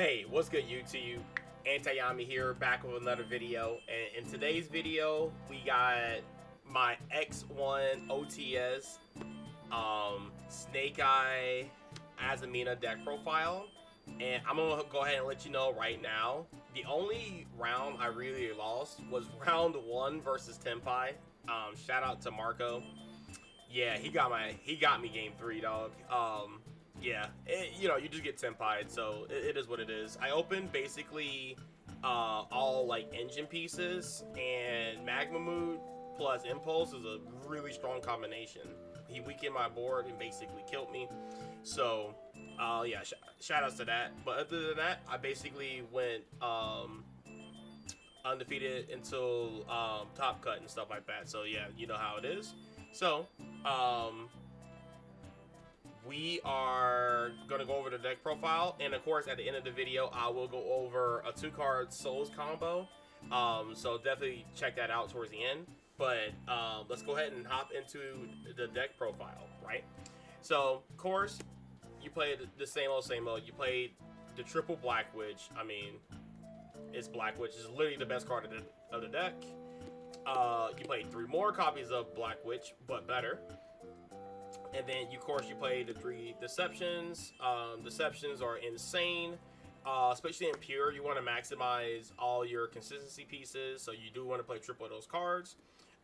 Hey, what's good YouTube? Anti-Yami here, back with another video. And in today's video, we got my X-1 OTS Snake Eye Azamina deck profile. And I'm gonna go ahead and let you know right now, the only round I really lost was round 1 versus Tenpai. Shout out to Marco. Yeah, he got me game 3, dog. Yeah, you just get Tenpai, so it is what it is. I opened basically all like engine pieces, and Magma Mood plus Impulse is a really strong combination. He weakened my board and basically killed me. So, yeah, shout outs to that. But other than that, I basically went undefeated until top cut and stuff like that. So yeah, you know how it is. So, we are going to go over the deck profile, and of course at the end of the video I will go over a 2-card Souls combo, so definitely check that out towards the end. But let's go ahead and hop into the deck profile, right? So of course you played the same old you played the triple Black Witch. I mean, it's Black Witch is literally the best card of the deck. You played 3 more copies of Black Witch, but better. And then, of course, you play the 3 Deceptions. Deceptions are insane, especially in Pure. You want to maximize all your consistency pieces, so you do want to play triple of those cards.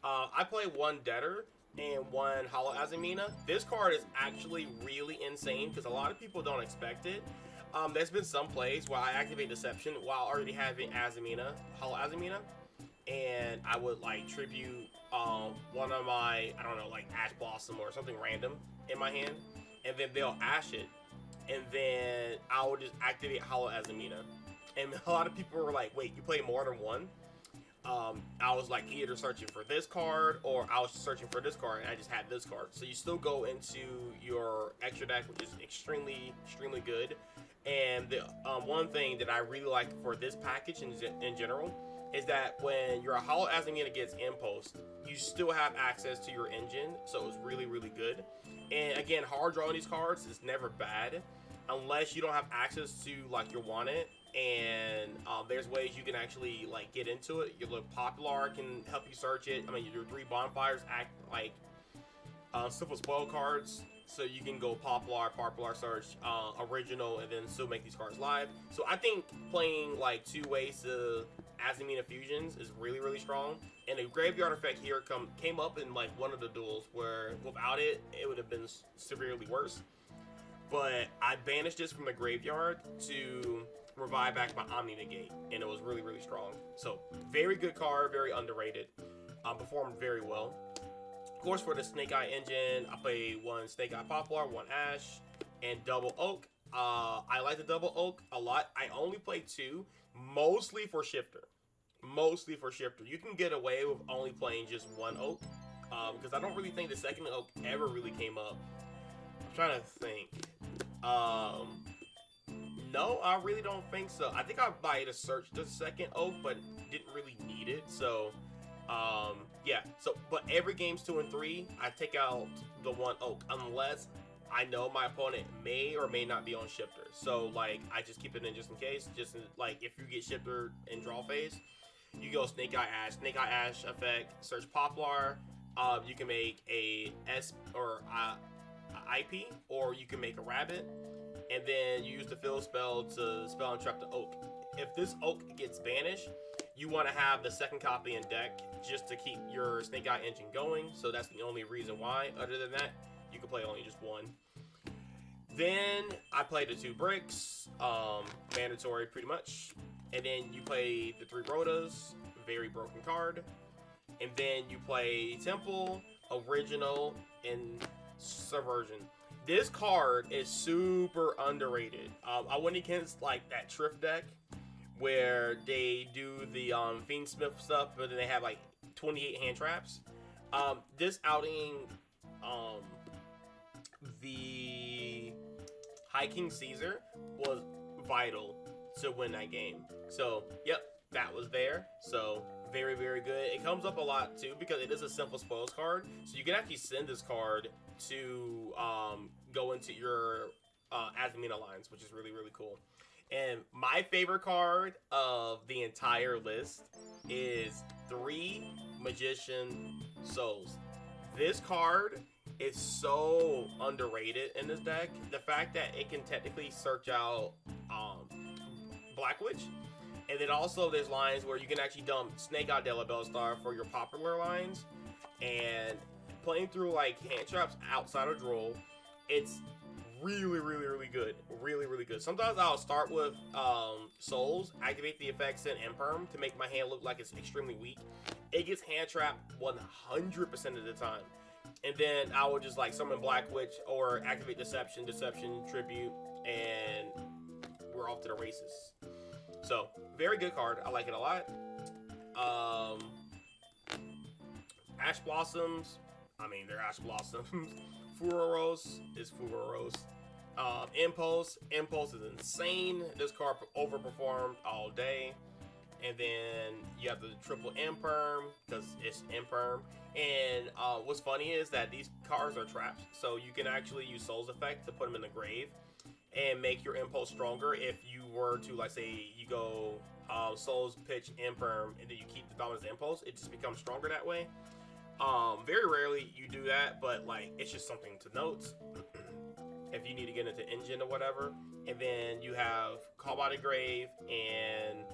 I play 1 Deader and 1 Hollow Azamina. This card is actually really insane because a lot of people don't expect it. There's been some plays where I activate Deception while already having Azamina, Hollow Azamina, and I would like tribute one of my, I don't know, like Ash Blossom or something random in my hand, and then they'll Ash it, and then I would just activate Hollow Azamina. And a lot of people were like, wait, you play more than 1? I was like either searching for this card or I was searching for this card, and I just had this card. So you still go into your extra deck, which is extremely good. And the one thing that I really like for this package in general is that when your Hollow Azamina gets Impulsed, you still have access to your engine, so it's really good. And again, hard drawing these cards is never bad unless you don't have access to like your want it. And there's ways you can actually like get into it. Your little Popular can help you search it. I mean, your 3 Bonfires act like simple spoil cards, so you can go Popular search, original, and then still make these cards live. So I think playing like 2 ways to Azamina fusions is really strong. And the graveyard effect here came up in like one of the duels where without it, it would have been severely worse. But I banished this from the graveyard to revive back my Omni Negate, and it was really strong. So very good card, very underrated. Performed very well. Of course, for the Snake Eye engine, I play 1 Snake Eye Poplar, 1 Ash, and double Oak. I like the double Oak a lot. I only play 2, mostly for Shifter. You can get away with only playing just 1 Oak, because I don't really think the second Oak ever really came up. I'm trying to think. No, I really don't think so. I think I might have searched the second Oak, but didn't really need it. So, yeah. So, but every games 2 and 3, I take out the 1 Oak unless I know my opponent may or may not be on Shifter. So, like, I just keep it in just in case. Like, if you get Shifter in draw phase, you go Snake Eye Ash effect, search Poplar. You can make a S or IP, or you can make a Rabbit, and then you use the fill spell to spell and trap the Oak. If this Oak gets banished, you want to have the second copy in deck just to keep your Snake Eye engine going. So that's the only reason why. Other than that, you can play only just 1. Then I play the 2 Bricks, mandatory pretty much. And then you play the 3 Rotas, very broken card. And then you play Temple, Original, and Subversion. This card is super underrated. I went against like that Trift deck where they do the Fiendsmith stuff, but then they have like 28 hand traps. This outing, the High King Caesar was vital to win that game. So, yep, that was there. So, very good. It comes up a lot too because it is a simple spoils card. So you can actually send this card to go into your Azamina lines, which is really cool. And my favorite card of the entire list is 3 Magician Souls. This card is so underrated in this deck. The fact that it can technically search out Black Witch, and then also there's lines where you can actually dump Snake Eye Della Bellstar for your popular lines, and playing through like hand traps outside of Droll, it's really good. Really good. Sometimes I'll start with Souls, activate the effects in Imperm to make my hand look like it's extremely weak. It gets hand trapped 100% of the time. And then I will just like summon Black Witch or activate Deception, Tribute, and we're off to the races. So, very good card. I like it a lot. Ash Blossoms. I mean, they're Ash Blossoms. Furos is Furos. Impulse is insane. This card overperformed all day. And then you have the triple Imperm because it's Imperm. And what's funny is that these cards are traps, so you can actually use Soul's Effect to put them in the grave and make your Impulse stronger. If you were to, like, say you go Soul's Pitch Imperm and then you keep the Dominance Impulse, it just becomes stronger that way. Very rarely you do that, but like it's just something to note if you need to get into engine or whatever. And then you have Call by the Grave and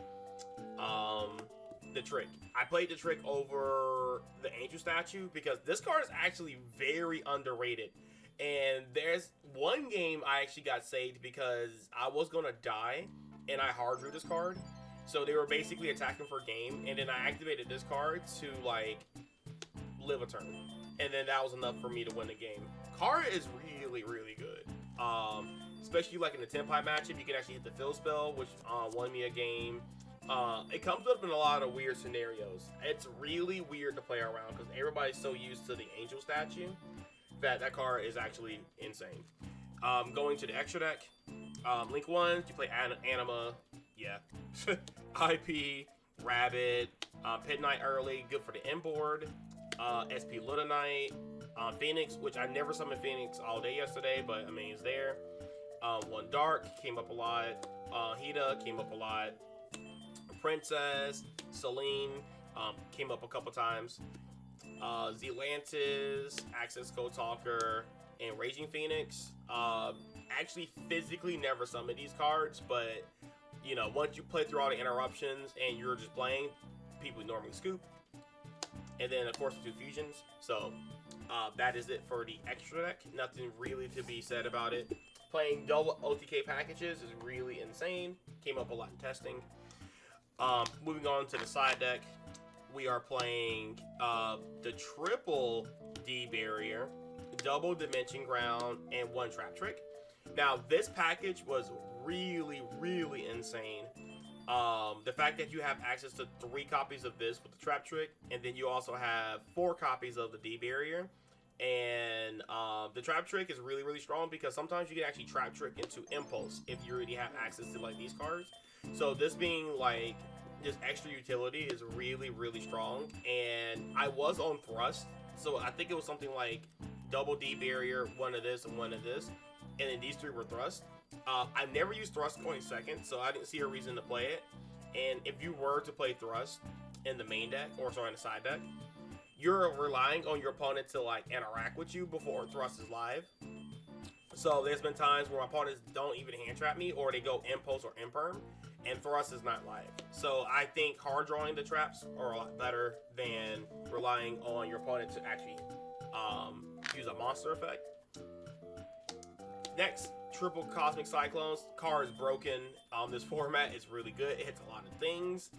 the Trick. I played the Trick over the Angel Statue because this card is actually very underrated. And there's one game I actually got saved because I was gonna die and I hard drew this card. So they were basically attacking for game, and then I activated this card to like live a turn, and then that was enough for me to win the game. Card is really good, especially like in the Tempai matchup. You can actually hit the fill spell, which won me a game. It comes up in a lot of weird scenarios. It's really weird to play around because everybody's so used to the Angel Statue that card is actually insane. Going to the extra deck, Link 1, you play Anima, yeah, IP, Rabbit, Pit Knight early, good for the inboard. SP Little Knight, Phoenix, which I never summoned Phoenix all day yesterday, but I mean it's there. One Dark came up a lot. Hida came up a lot. Princess, Celine came up a couple times. Zelantis, Access Code Talker, and Raging Phoenix. Actually physically never summoned these cards, but you know, once you play through all the interruptions and you're just playing, people normally scoop. And then of course the 2 fusions. So that is it for the extra deck. Nothing really to be said about it. Playing double OTK packages is really insane. Came up a lot in testing. Moving on to the side deck, we are playing the triple D barrier, double Dimension Ground, and 1 Trap Trick. Now this package was really insane. The fact that you have access to 3 copies of this with the Trap Trick, and then you also have 4 copies of the D barrier. And the Trap Trick is really strong because sometimes you can actually Trap Trick into Impulse if you already have access to like these cards. So this being like just extra utility is really strong. And I was on Thrust, so I think it was something like double D barrier, 1 of this and 1 of this, and then these 3 were Thrust. I never used Thrust 22nd, so I didn't see a reason to play it. And if you were to play Thrust in the main deck, or sorry, in the side deck, you're relying on your opponent to like interact with you before Thrust is live. So there's been times where my opponents don't even hand trap me, or they go Impulse or Imperm, and Thrust is not live. So I think hard drawing the traps are a lot better than relying on your opponent to actually use a monster effect. Next, triple Cosmic Cyclones. Card is broken. This format is really good. It hits a lot of things.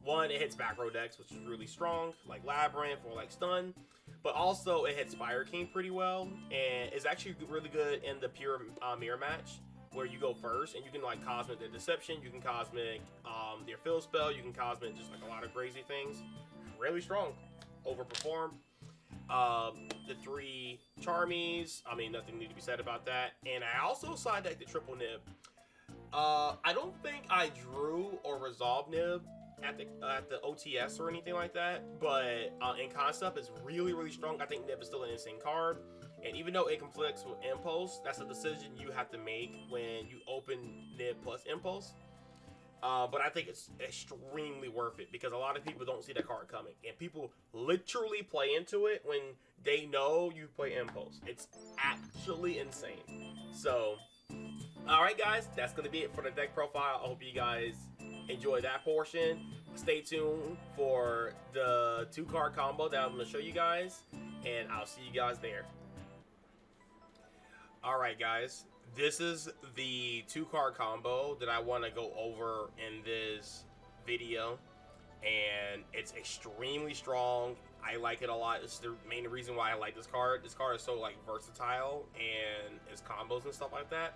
One, it hits back row decks, which is really strong, like Labyrinth or like Stun. But also, it hits Fire King pretty well, and it's actually really good in the pure mirror match, where you go first, and you can like Cosmic the Deception, you can Cosmic their Fill Spell, you can Cosmic just like a lot of crazy things. Really strong. Overperformed. The 3 Charmies, I mean, nothing need to be said about that. And I also side decked the triple Nib. I don't think I drew or resolved Nib at the OTS or anything like that, but in concept it's really strong. I think Nib is still an insane card, And even though it conflicts with Impulse, that's a decision you have to make when you open Nib plus Impulse. But I think it's extremely worth it because a lot of people don't see that card coming. And people literally play into it when they know you play Impulse. It's actually insane. So, alright guys, that's going to be it for the deck profile. I hope you guys enjoy that portion. Stay tuned for the 2-card combo that I'm going to show you guys. And I'll see you guys there. Alright guys. This is the 2-card combo that I want to go over in this video, and it's extremely strong. I like it a lot. It's the main reason why I like this card. This card is so like versatile and its combos and stuff like that.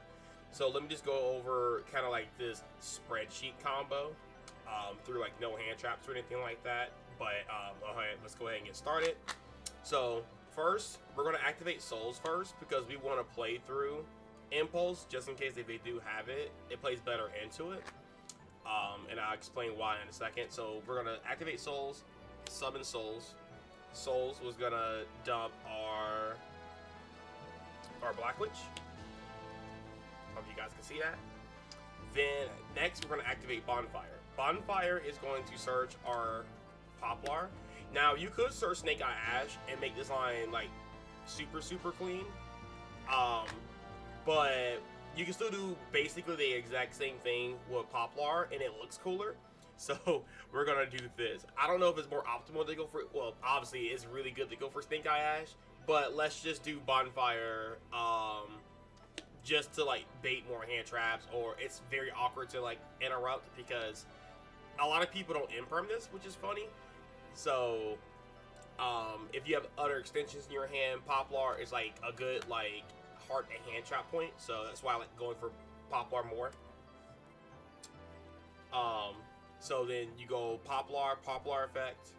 So let me just go over kind of like this spreadsheet combo through like no hand traps or anything like that. But okay, let's go ahead and get started. So first, we're going to activate Souls first because we want to play through Impulse, just in case if they do have it, it plays better into it. And I'll explain why in a second. So we're gonna activate Souls, summon Souls. Souls was gonna dump our Black Witch. Hope you guys can see that. Then next we're gonna activate Bonfire. Bonfire is going to search our Poplar. Now you could search Snake Eye Ash and make this line like super clean. But you can still do basically the exact same thing with Poplar, and it looks cooler. So we're gonna do this. I don't know if it's more optimal to go for. Well, obviously it's really good to go for Snake Eye Ash, but let's just do Bonfire, just to like bait more hand traps. Or it's very awkward to like interrupt because a lot of people don't imperm this, which is funny. So if you have other extensions in your hand, Poplar is like a good like hard and hand trap point, so that's why I like going for Poplar more. So then you go Poplar effect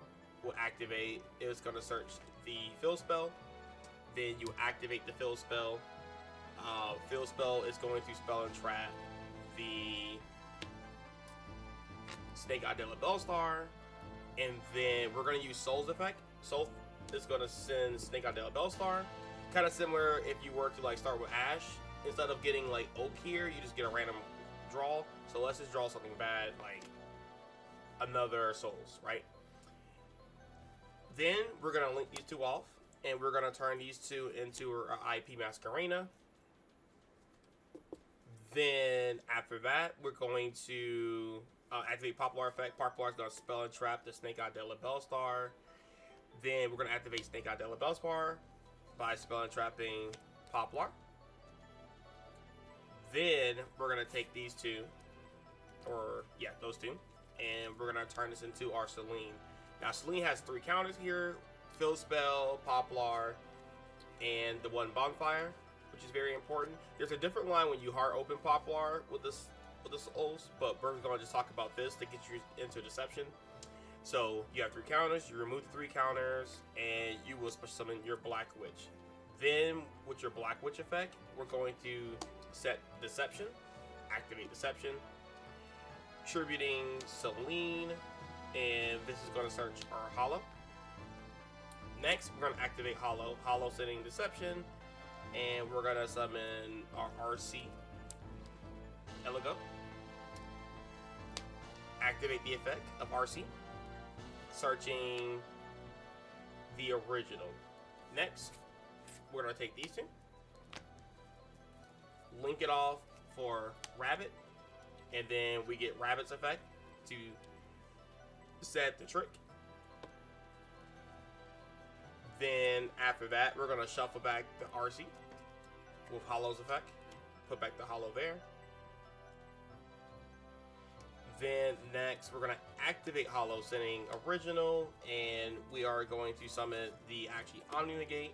will activate. It's gonna search the fill spell. Then you activate the fill spell. Fill spell is going to spell and trap the Snake Eye Bellstar, and then we're gonna use Soul's effect. Soul is gonna send Snake Eye Bellstar. Kind of similar if you were to like start with Ash. Instead of getting like Oak here, you just get a random draw. So let's just draw something bad, like another Souls, right? Then we're gonna link these two off, and we're gonna turn these two into our IP Masquerena. Then after that, we're going to activate Poplar effect. Poplar is gonna spell and trap the Snake Eye Bellstar. Then we're gonna activate Snake Eye Bellstar by spell and trapping Poplar. Then we're gonna take these two, or yeah, those two, and we're gonna turn this into our Celine. Now Celine has 3 counters here: Fill Spell, Poplar, and the one Bonfire, which is very important. There's a different line when you hard open Poplar with this Souls, but we're gonna just talk about this to get you into Deception. So you have 3 counters, you remove the 3 counters, and you will special summon your Black Witch. Then with your Black Witch effect, we're going to set Deception, activate Deception, tributing Celine, and this is going to search our Hollow. Next, we're going to activate Hollow, Hollow setting Deception, and we're going to summon our RC, Eligo. Activate the effect of RC, searching the original. Next, we're going to take these two, link it off for Rabbit, and then we get Rabbit's effect to set the trick. Then after that, we're going to shuffle back the RC with Hollow's effect, put back the Hollow there. Then next, we're going to activate Hollow, sending original, and we are going to summon the actually Omni Negate.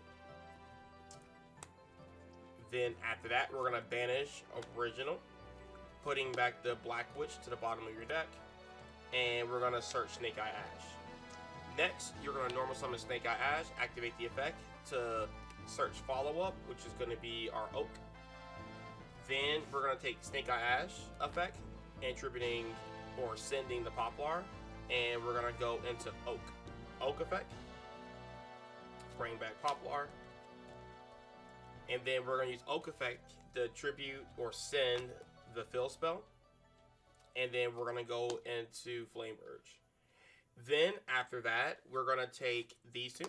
Then after that, we're going to banish original, putting back the Black Witch to the bottom of your deck, and we're going to search Snake Eye Ash. Next, you're going to normal summon Snake Eye Ash, activate the effect to search Follow Up, which is going to be our Oak. Then we're going to take Snake Eye Ash effect, attributing or sending the Poplar, and we're going to go into Oak. Oak effect, bring back Poplar, And then we're going to use Oak Effect to tribute or send the fill spell. And then we're going to go into Flame Urge. Then, after that, we're going to take these two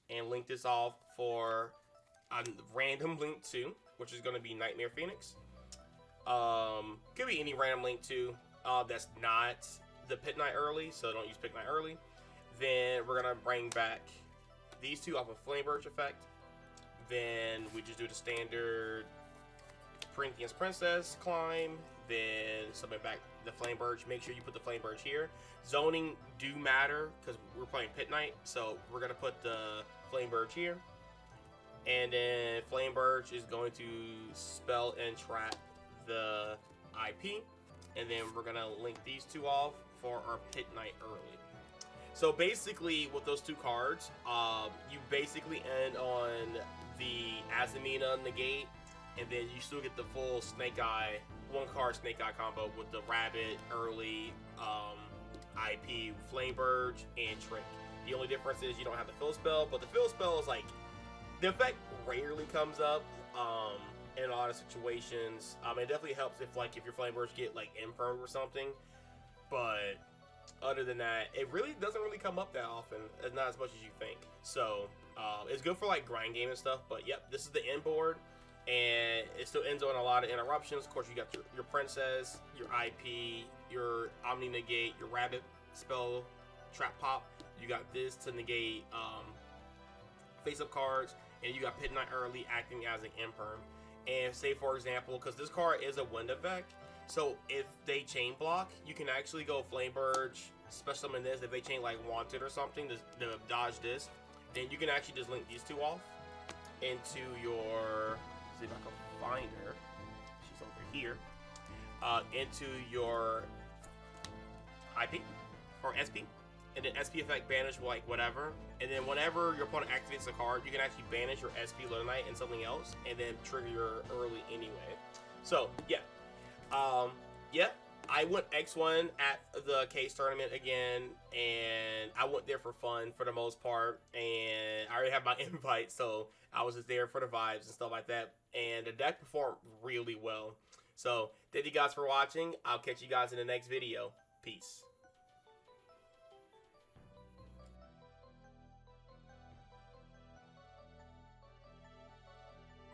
and link this off for a random link 2, which is going to be Nightmare Phoenix. Could be any random link 2 that's not the Pit Knight early, so don't use Pit Knight early. Then we're going to bring back these two off of Flame Urge effect. Then we just do the standard Corinthians Princess climb. Then summon back the Flame Urge. Make sure you put the Flame Urge here. Zoning do matter because we're playing Pit Knight, so we're going to put the Flame Urge here. And then Flame Urge is going to spell and trap the IP. And then we're going to link these two off for our Pit Knight early. So basically, with those two cards, you basically end on the Azamina negate, and then you still get the full Snake Eye, one card Snake Eye combo with the Rabbit, early, IP, Flame Urge, and Trick. The only difference is you don't have the fill spell, but the fill spell is like, the effect rarely comes up in a lot of situations. It definitely helps if your Flame Urge get like impermed or something, but other than that, it really doesn't really come up that often. It's not as much as you think. So it's good for like grind game and stuff. But yep, this is the end board, and it still ends on a lot of interruptions. Of course, you got your Princess, your IP, your Omni negate, your Rabbit spell, Trap Pop. You got this to negate face up cards, and you got Pit Knight early acting as an imperm. And say for example, because this card is a wind effect, so if they chain block, you can actually go Flame Urge, special summon this. If they chain like Wanted or something to dodge this, then you can actually just link these two off into your, see if I can find her, she's over here, into your IP or SP, and then SP effect banish like whatever, and then whenever your opponent activates a card, you can actually banish your SP Lord Knight and something else, and then trigger your early anyway. So yeah. Yeah, I went X-1 at the case tournament again, and I went there for fun for the most part, and I already have my invite, so I was just there for the vibes and stuff like that, and the deck performed really well. So, thank you guys for watching. I'll catch you guys in the next video. Peace.